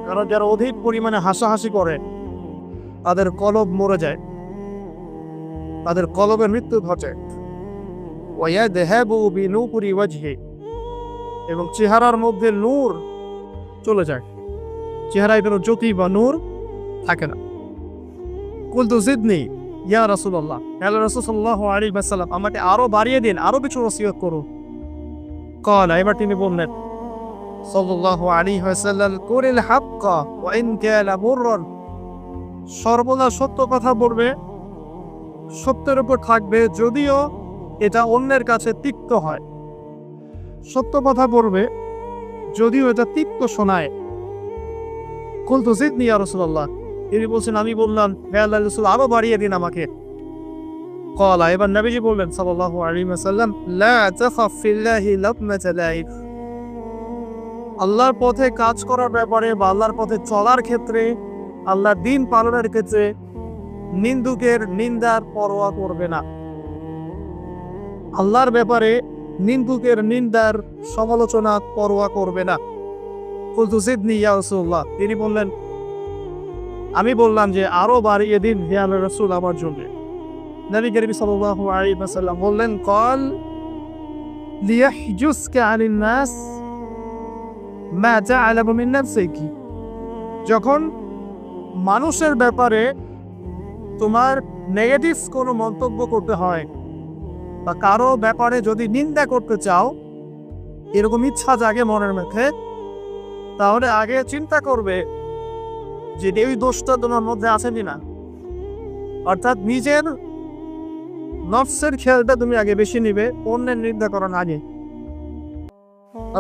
কারণ যারা অধিক পরিমাণে হাসাহাসি করে তাদের কলব মরে যায়, তাদের কলবের মৃত্যু ঘটে। ওয়ায়াযহাবু বিনূরি ওয়াজহি, এবং চেহারার মধ্যে নূর চলে যায়, চেহারায় কোনো জ্যোতি বা নূর থাকে না। কুলতু জিদনি ইয়া রাসূলুল্লাহ, হে রাসূল সাল্লাল্লাহু আলাইহি ওয়াসাল্লাম, আমাকে আরো বাড়িয়ে দিন, আরো কিছু ওসিয়ত করুন। ক্বালা, এবার তিনি বললেন সাল্লাল্লাহু আলাইহি ওয়াসাল্লাম, কুলিল হাক্কা ওয়া ইন কানা মুররান, সর্বদা সত্য কথা বলবে, সত্যের উপর থাকবে যদিও এটা অন্যের কাছে তিক্ত হয়। সত্য কথা বলবে যদিও এটা তিক্ত শোনায়। কুলতু জিদনি ইয়া রাসূলুল্লাহ, তিনি বলছেন, আমি বললাম হে আল্লাহর রাসূল, আরো বাড়িয়ে দিন আমাকে। ক্বালা, এবার নবীজি বললেন সাল্লাল্লাহু আলাইহি ওয়াসাল্লাম, লা তাখাফ ফিল্লাহি লাতমাতা লাইফ, আল্লাহর পথে কাজ করার ব্যাপারে বা আল্লাহর পথে চলার ক্ষেত্রে, আল্লাহর দ্বীন পালনের ক্ষেত্রে নিন্দুকের নিন্দার পরোয়া করবে না। আল্লাহর ব্যাপারে নিন্দুকের নিন্দার সমালোচনা পরোয়া করবে না। কুলতু জিদনি ইয়া রাসূলুল্লাহ, তিনি বললেন, আমি বললাম যে আরো বাড়িয়ে দিন হে আল্লাহর রাসূল আমার জন্য। নবী করিম সাল্লাল্লাহু আলাইহি ওয়াসাল্লাম বললেন, ক্বাল লিয়াহজুসকা আনিন নাস মা তা'লামু মিন নাফসিকি, যখন মানুষের ব্যাপারে তোমার নেগেটিভ কোনো মন্তব্য করতে হয় বা কারো ব্যাপারে যদি নিন্দা করতে চাও, এরকম ইচ্ছা জাগে মনের মধ্যে, তাহলে আগে চিন্তা করবে যে এই দোষটা তোমার মধ্যে আছে কিনা। অর্থাৎ নিজের নফসের খেয়ালটা তুমি আগে বেশি নিবে অন্যের নিন্দা করার আগে।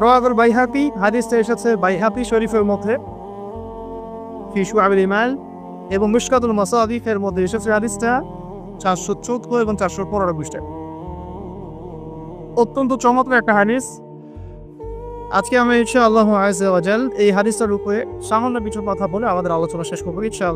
রাওয়াহুল বাইহাকি, হাদিসটা এসেছে বাইহাকি শরীফের মধ্যে ফি শুআবিল ঈমান, এবং মিশকাতুল মাসাবিহের মধ্যে এসেছে হাদিসটা 414 এবং 415 পৃষ্ঠায়। অত্যন্ত চমৎকার একটা হাদিস। আজকে আমরা ইনশাআল্লাহু আযজা ওয়া জাল এই হাদিসটার উপরে সামান্য কিছু কথা বলে আমাদের আলোচনা শেষ করব ইনশাআল্লাহ।